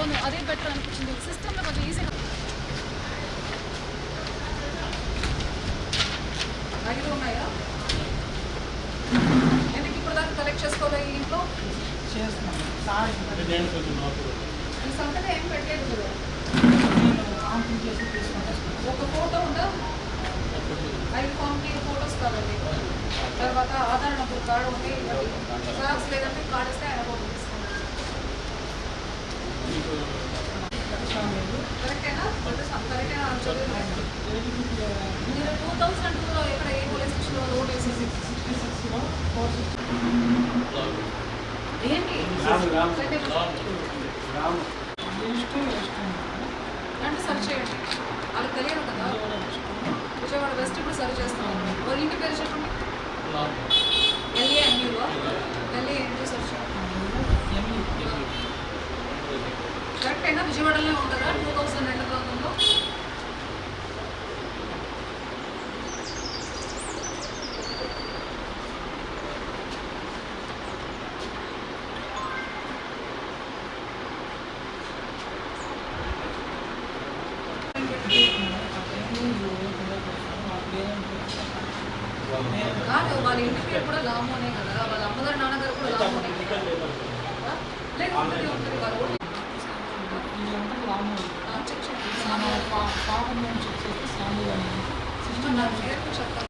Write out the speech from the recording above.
అవును, అదే బెటర్ అనిపించింది. సిస్టమ్లో కొంచెం ఈజీగా. 5 ఉన్నాయా? ఎందుకు ఇప్పుడు దాకా కలెక్ట్ చేసుకోవాలి ఈ ఇంట్లో? చేస్తున్నాను సార్ ఈ సంతకం ఏం పెట్టలేదు కదా. కాంప్లీట్ చేసి తీసుకుంటే ఒక ఫోటో ఉందా? 5 ఫామ్కి ఫోటోస్ కావాలి. తర్వాత ఆధార్ నంబర్ కార్డు ఉంది. సాక్స్ లేదంటే కార్డు ఇస్తే ఆయన ఫోటో తీసుకోండి. కరెక్టేనా? కరెక్టేనా? మీరు 2002లో ఎక్కడ ఏ పోలీస్ స్టేషన్లో రోడ్ వేసేసి ఏంటి అంటే సర్చ్ చేయండి. వాళ్ళకి తెలియదు కదా. విజయవాడ వెస్ట్ ఇప్పుడు సర్చ్ చేస్తాం. వాళ్ళ ఇంటి పేరు చెప్పండి. LAMUలో LAMU సర్చ్ చేయండి. కరెక్టేనా? విజయవాడలో ఉంటుందా 2002 ప్రాంతంలో? కాదు, వాళ్ళ ఇంటి పేరు కూడా లామోనే కదా. వాళ్ళ అమ్మగారు నాన్నగారు కూడా లామోనే కదా. లేదు, ఉంటుంది ఉంటుంది. వాళ్ళ ఊళ్ళో చెక్ చేయండి. పాపం చెక్ చేస్తే సాంబు చెప్తాను.